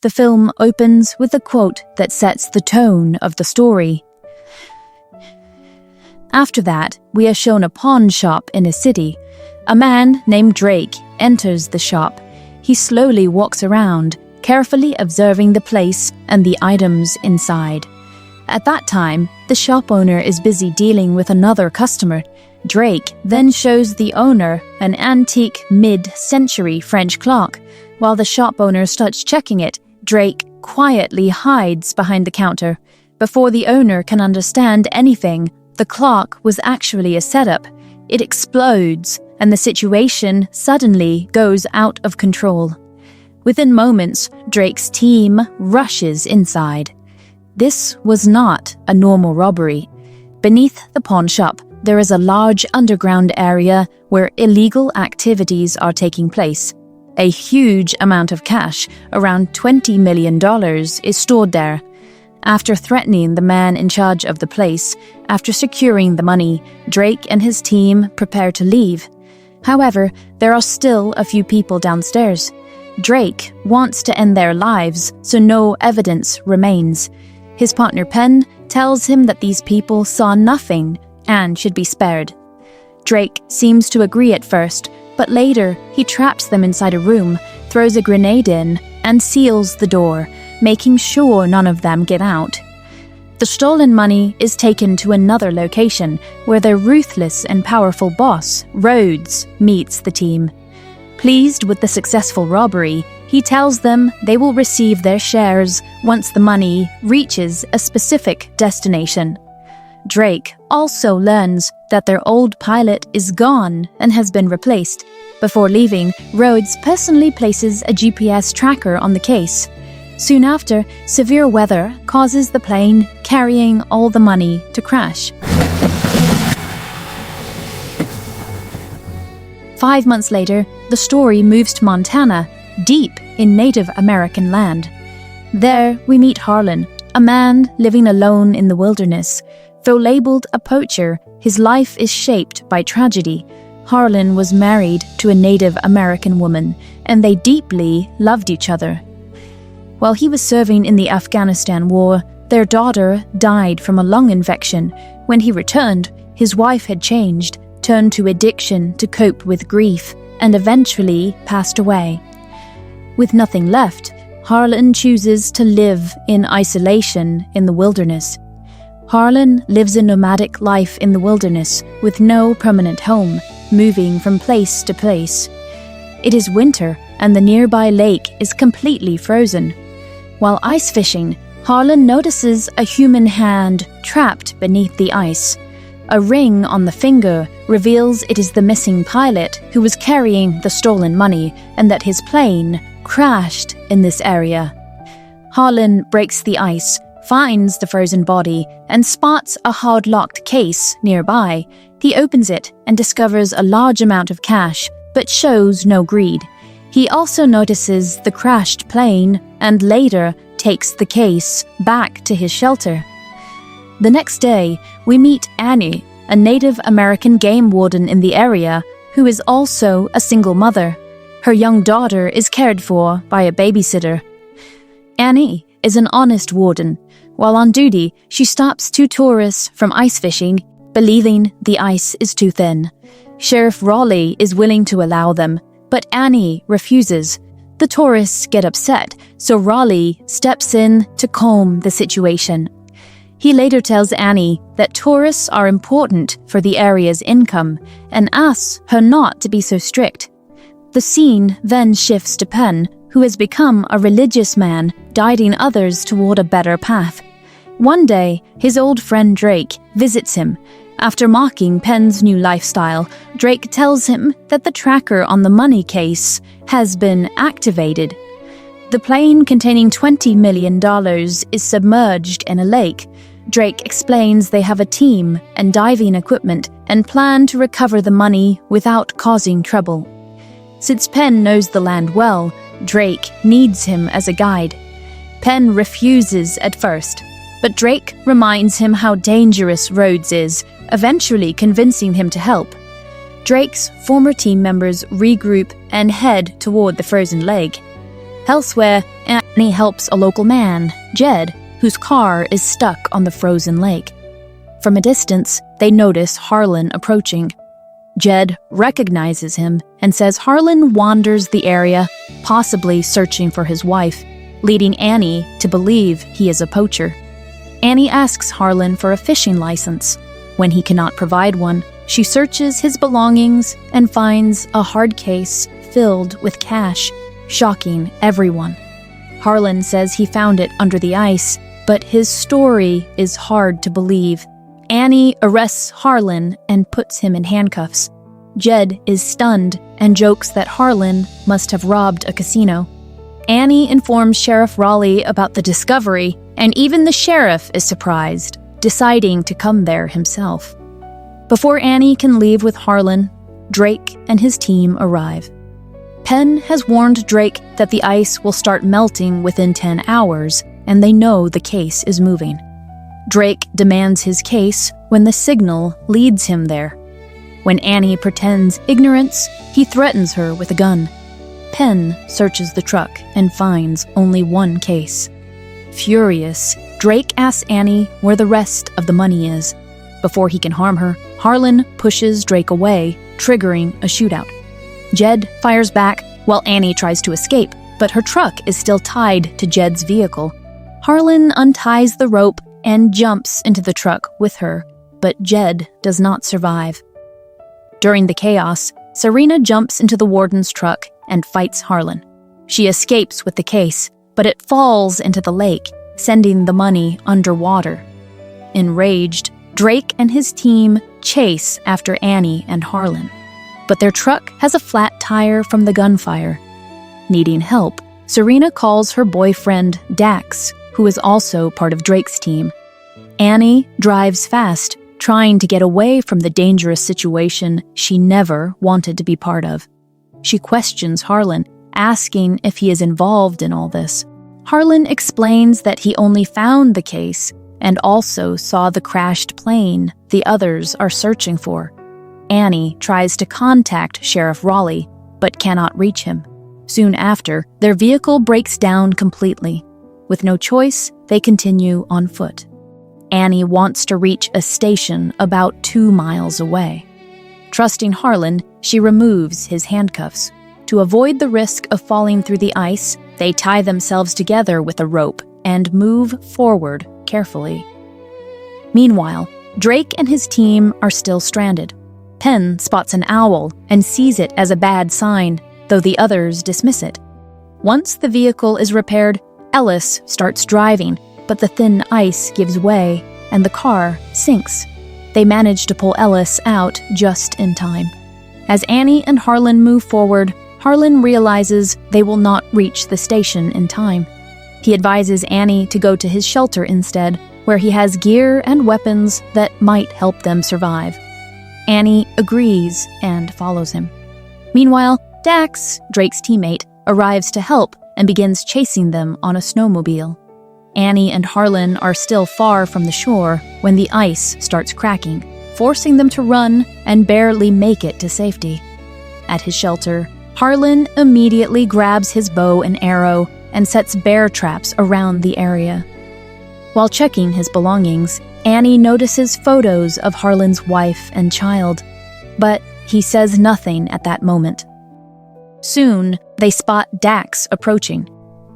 The film opens with a quote that sets the tone of the story. After that, we are shown a pawn shop in a city. A man named Drake enters the shop. He slowly walks around, carefully observing the place and the items inside. At that time, the shop owner is busy dealing with another customer. Drake then shows the owner an antique mid-century French clock. While the shop owner starts checking it, Drake quietly hides behind the counter. Before the owner can understand anything, the clock was actually a setup. It explodes, and the situation suddenly goes out of control. Within moments, Drake's team rushes inside. This was not a normal robbery. Beneath the pawn shop, there is a large underground area where illegal activities are taking place. A huge amount of cash, around $20 million, is stored there. After threatening the man in charge of the place, after securing the money, Drake and his team prepare to leave. However, there are still a few people downstairs. Drake wants to end their lives, so no evidence remains. His partner Penn tells him that these people saw nothing and should be spared. Drake seems to agree at first, but later he traps them inside a room, throws a grenade in, and seals the door, making sure none of them get out. The stolen money is taken to another location where their ruthless and powerful boss, Rhodes, meets the team. Pleased with the successful robbery, he tells them they will receive their shares once the money reaches a specific destination. Drake also learns that their old pilot is gone and has been replaced. Before leaving, Rhodes personally places a GPS tracker on the case. Soon after, severe weather causes the plane carrying all the money to crash. 5 months later, the story moves to Montana, deep in Native American land. There, we meet Harlan, a man living alone in the wilderness. Though labeled a poacher, his life is shaped by tragedy. Harlan was married to a Native American woman, and they deeply loved each other. While he was serving in the Afghanistan war, their daughter died from a lung infection. When he returned, his wife had changed, turned to addiction to cope with grief, and eventually passed away. With nothing left, Harlan chooses to live in isolation in the wilderness. Harlan lives a nomadic life in the wilderness with no permanent home, moving from place to place. It is winter, and the nearby lake is completely frozen. While ice fishing, Harlan notices a human hand trapped beneath the ice. A ring on the finger reveals it is the missing pilot who was carrying the stolen money and that his plane crashed in this area. Harlan breaks the ice, finds the frozen body, and spots a hard-locked case nearby. He opens it and discovers a large amount of cash, but shows no greed. He also notices the crashed plane and later takes the case back to his shelter. The next day, we meet Annie, a Native American game warden in the area, who is also a single mother. Her young daughter is cared for by a babysitter. Annie is an honest warden. While on duty, she stops 2 tourists from ice fishing, believing the ice is too thin. Sheriff Raleigh is willing to allow them, but Annie refuses. The tourists get upset, so Raleigh steps in to calm the situation. He later tells Annie that tourists are important for the area's income and asks her not to be so strict. The scene then shifts to Penn, who has become a religious man, guiding others toward a better path. One day, his old friend Drake visits him. After mocking Penn's new lifestyle, Drake tells him that the tracker on the money case has been activated. The plane containing $20 million is submerged in a lake. Drake explains they have a team and diving equipment and plan to recover the money without causing trouble. Since Penn knows the land well, Drake needs him as a guide. Penn refuses at first, but Drake reminds him how dangerous Rhodes is, eventually convincing him to help. Drake's former team members regroup and head toward the frozen lake. Elsewhere, Annie helps a local man, Jed, whose car is stuck on the frozen lake. From a distance, they notice Harlan approaching. Jed recognizes him and says Harlan wanders the area, possibly searching for his wife, leading Annie to believe he is a poacher. Annie asks Harlan for a fishing license. When he cannot provide one, she searches his belongings and finds a hard case filled with cash, shocking everyone. Harlan says he found it under the ice, but his story is hard to believe. Annie arrests Harlan and puts him in handcuffs. Jed is stunned and jokes that Harlan must have robbed a casino. Annie informs Sheriff Raleigh about the discovery, and even the sheriff is surprised, deciding to come there himself. Before Annie can leave with Harlan, Drake and his team arrive. Penn has warned Drake that the ice will start melting within 10 hours, and they know the case is moving. Drake demands his case when the signal leads him there. When Annie pretends ignorance, he threatens her with a gun. Penn searches the truck and finds only one case. Furious, Drake asks Annie where the rest of the money is. Before he can harm her, Harlan pushes Drake away, triggering a shootout. Jed fires back while Annie tries to escape, but her truck is still tied to Jed's vehicle. Harlan unties the rope and jumps into the truck with her, but Jed does not survive. During the chaos, Serena jumps into the warden's truck and fights Harlan. She escapes with the case, but it falls into the lake, sending the money underwater. Enraged, Drake and his team chase after Annie and Harlan. But their truck has a flat tire from the gunfire. Needing help, Serena calls her boyfriend, Dax, who is also part of Drake's team. Annie drives fast, trying to get away from the dangerous situation she never wanted to be part of. She questions Harlan, asking if he is involved in all this. Harlan explains that he only found the case and also saw the crashed plane the others are searching for. Annie tries to contact Sheriff Raleigh, but cannot reach him. Soon after, their vehicle breaks down completely. With no choice, they continue on foot. Annie wants to reach a station about 2 miles away. Trusting Harlan, she removes his handcuffs. To avoid the risk of falling through the ice, they tie themselves together with a rope and move forward carefully. Meanwhile, Drake and his team are still stranded. Penn spots an owl and sees it as a bad sign, though the others dismiss it. Once the vehicle is repaired, Ellis starts driving, but the thin ice gives way and the car sinks. They manage to pull Ellis out just in time. As Annie and Harlan move forward, Harlan realizes they will not reach the station in time. He advises Annie to go to his shelter instead, where he has gear and weapons that might help them survive. Annie agrees and follows him. Meanwhile, Dax, Drake's teammate, arrives to help and begins chasing them on a snowmobile. Annie and Harlan are still far from the shore when the ice starts cracking, forcing them to run and barely make it to safety. At his shelter, Harlan immediately grabs his bow and arrow and sets bear traps around the area. While checking his belongings, Annie notices photos of Harlan's wife and child, but he says nothing at that moment. Soon, they spot Dax approaching.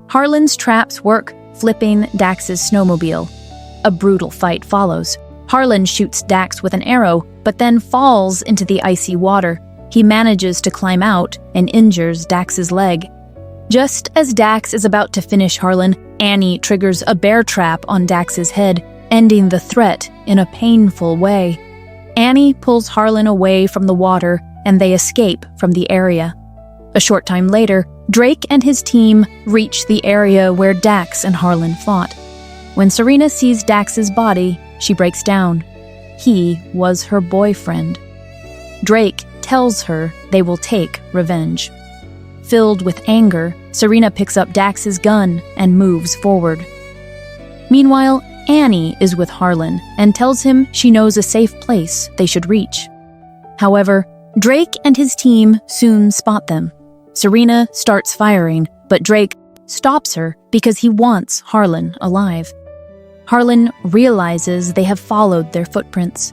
Harlan's traps work, flipping Dax's snowmobile. A brutal fight follows. Harlan shoots Dax with an arrow, but then falls into the icy water. He manages to climb out and injures Dax's leg. Just as Dax is about to finish Harlan, Annie triggers a bear trap on Dax's head, ending the threat in a painful way. Annie pulls Harlan away from the water, and they escape from the area. A short time later, Drake and his team reach the area where Dax and Harlan fought. When Serena sees Dax's body, she breaks down. He was her boyfriend. Drake tells her they will take revenge. Filled with anger, Serena picks up Dax's gun and moves forward. Meanwhile, Annie is with Harlan and tells him she knows a safe place they should reach. However, Drake and his team soon spot them. Serena starts firing, but Drake stops her because he wants Harlan alive. Harlan realizes they have followed their footprints.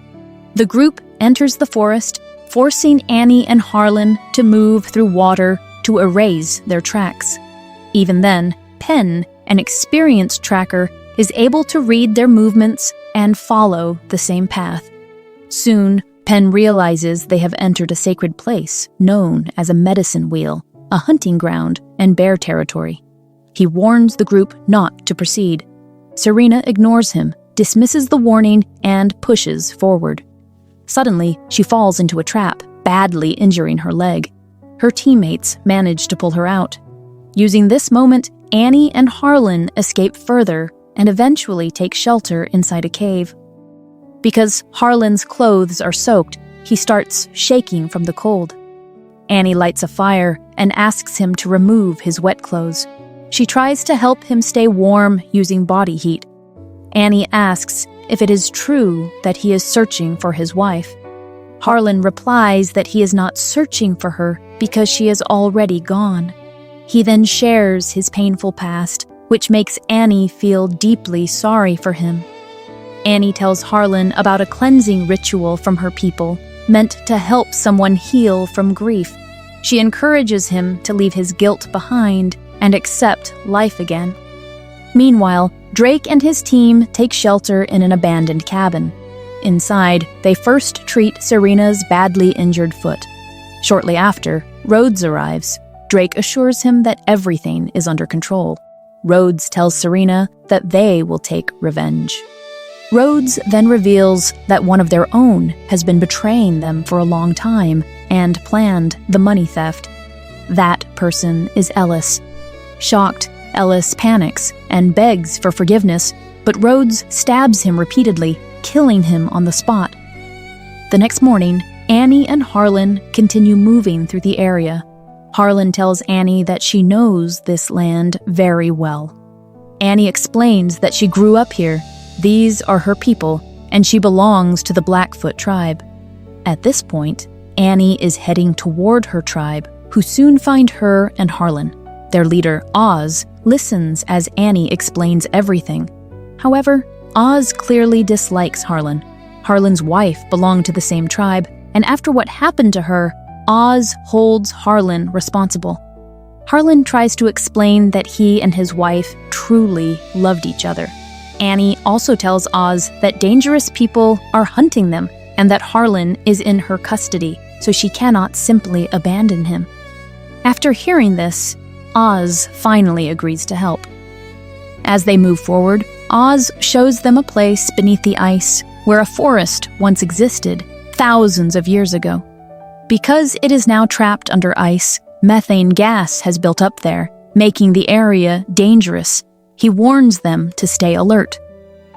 The group enters the forest, forcing Annie and Harlan to move through water to erase their tracks. Even then, Penn, an experienced tracker, is able to read their movements and follow the same path. Soon, Penn realizes they have entered a sacred place known as a medicine wheel, a hunting ground and bear territory. He warns the group not to proceed. Serena ignores him, dismisses the warning, and pushes forward. Suddenly, she falls into a trap, badly injuring her leg. Her teammates manage to pull her out. Using this moment, Annie and Harlan escape further and eventually take shelter inside a cave. Because Harlan's clothes are soaked, he starts shaking from the cold. Annie lights a fire and asks him to remove his wet clothes. She tries to help him stay warm using body heat. Annie asks if it is true that he is searching for his wife. Harlan replies that he is not searching for her because she is already gone. He then shares his painful past, which makes Annie feel deeply sorry for him. Annie tells Harlan about a cleansing ritual from her people, meant to help someone heal from grief. She encourages him to leave his guilt behind and accept life again. Meanwhile, Drake and his team take shelter in an abandoned cabin. Inside, they first treat Serena's badly injured foot. Shortly after, Rhodes arrives. Drake assures him that everything is under control. Rhodes tells Serena that they will take revenge. Rhodes then reveals that one of their own has been betraying them for a long time and planned the money theft. That person is Ellis. Shocked, Ellis panics and begs for forgiveness, but Rhodes stabs him repeatedly, killing him on the spot. The next morning, Annie and Harlan continue moving through the area. Harlan tells Annie that she knows this land very well. Annie explains that she grew up here. These are her people, and she belongs to the Blackfoot tribe. At this point, Annie is heading toward her tribe, who soon find her and Harlan. Their leader, Oz, listens as Annie explains everything. However, Oz clearly dislikes Harlan. Harlan's wife belonged to the same tribe, and after what happened to her, Oz holds Harlan responsible. Harlan tries to explain that he and his wife truly loved each other. Annie also tells Oz that dangerous people are hunting them and that Harlan is in her custody, so she cannot simply abandon him. After hearing this, Oz finally agrees to help. As they move forward, Oz shows them a place beneath the ice where a forest once existed thousands of years ago. Because it is now trapped under ice, methane gas has built up there, making the area dangerous. He warns them to stay alert.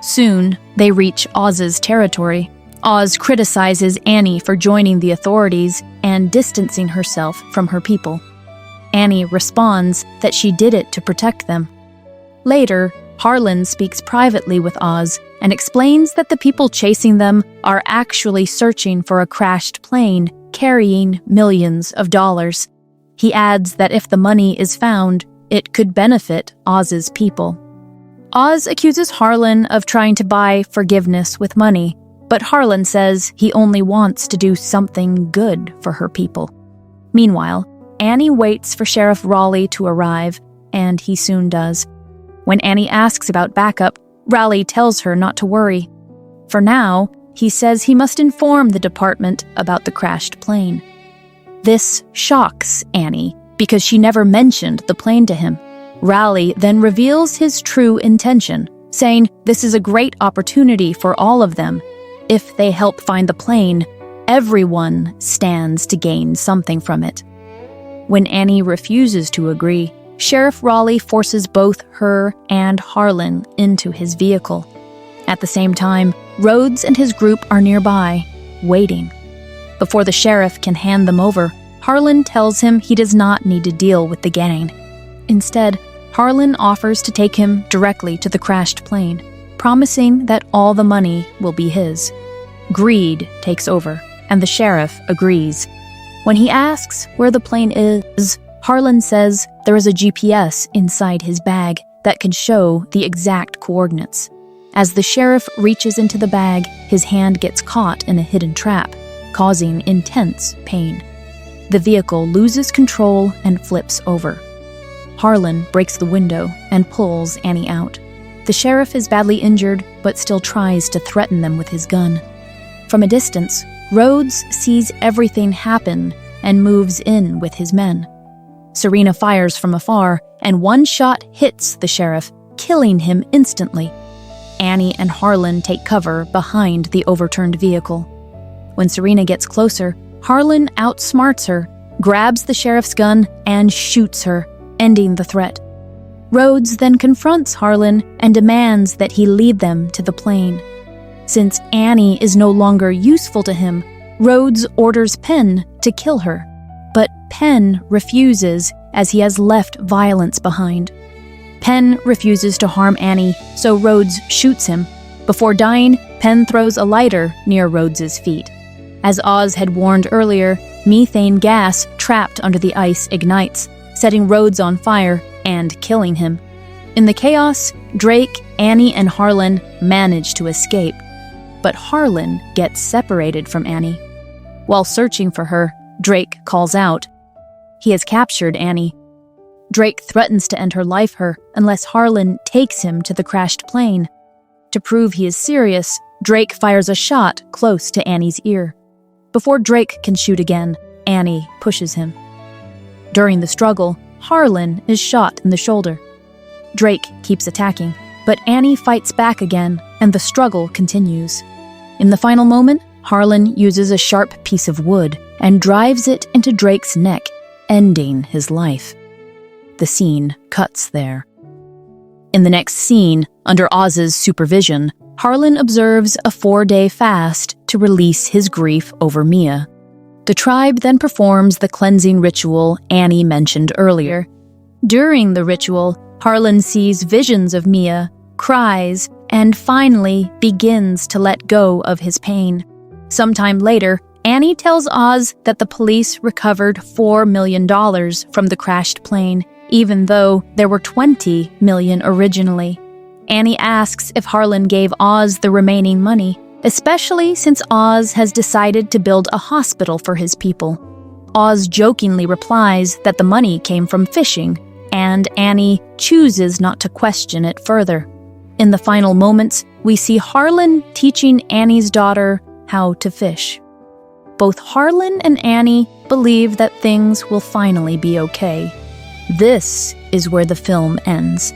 Soon, they reach Oz's territory. Oz criticizes Annie for joining the authorities and distancing herself from her people. Annie responds that she did it to protect them. Later, Harlan speaks privately with Oz and explains that the people chasing them are actually searching for a crashed plane carrying millions of dollars. He adds that if the money is found, it could benefit Oz's people. Oz accuses Harlan of trying to buy forgiveness with money, but Harlan says he only wants to do something good for her people. Meanwhile, Annie waits for Sheriff Raleigh to arrive, and he soon does. When Annie asks about backup, Raleigh tells her not to worry. For now, he says he must inform the department about the crashed plane. This shocks Annie because she never mentioned the plane to him. Raleigh then reveals his true intention, saying this is a great opportunity for all of them. If they help find the plane, everyone stands to gain something from it. When Annie refuses to agree, Sheriff Raleigh forces both her and Harlan into his vehicle. At the same time, Rhodes and his group are nearby, waiting. Before the sheriff can hand them over, Harlan tells him he does not need to deal with the gang. Instead, Harlan offers to take him directly to the crashed plane, promising that all the money will be his. Greed takes over, and the sheriff agrees. When he asks where the plane is, Harlan says there is a GPS inside his bag that can show the exact coordinates. As the sheriff reaches into the bag, his hand gets caught in a hidden trap, causing intense pain. The vehicle loses control and flips over. Harlan breaks the window and pulls Annie out. The sheriff is badly injured, but still tries to threaten them with his gun. From a distance, Rhodes sees everything happen and moves in with his men. Serena fires from afar, and one shot hits the sheriff, killing him instantly. Annie and Harlan take cover behind the overturned vehicle. When Serena gets closer, Harlan outsmarts her, grabs the sheriff's gun, and shoots her, ending the threat. Rhodes then confronts Harlan and demands that he lead them to the plane. Since Annie is no longer useful to him, Rhodes orders Penn to kill her. But Penn refuses, as he has left violence behind. Penn refuses to harm Annie, so Rhodes shoots him. Before dying, Penn throws a lighter near Rhodes's feet. As Oz had warned earlier, methane gas trapped under the ice ignites, setting Rhodes on fire and killing him. In the chaos, Drake, Annie, and Harlan manage to escape. But Harlan gets separated from Annie. While searching for her, Drake calls out. He has captured Annie. Drake threatens to end her life unless Harlan takes him to the crashed plane. To prove he is serious, Drake fires a shot close to Annie's ear. Before Drake can shoot again, Annie pushes him. During the struggle, Harlan is shot in the shoulder. Drake keeps attacking, but Annie fights back again, and the struggle continues. In the final moment, Harlan uses a sharp piece of wood and drives it into Drake's neck, ending his life. The scene cuts there. In the next scene, under Oz's supervision, Harlan observes a 4-day fast to release his grief over Mia. The tribe then performs the cleansing ritual Annie mentioned earlier. During the ritual, Harlan sees visions of Mia, cries, and finally begins to let go of his pain. Sometime later, Annie tells Oz that the police recovered $4 million from the crashed plane, even though there were $20 million originally. Annie asks if Harlan gave Oz the remaining money, especially since Oz has decided to build a hospital for his people. Oz jokingly replies that the money came from fishing, and Annie chooses not to question it further. In the final moments, we see Harlan teaching Annie's daughter how to fish. Both Harlan and Annie believe that things will finally be okay. This is where the film ends.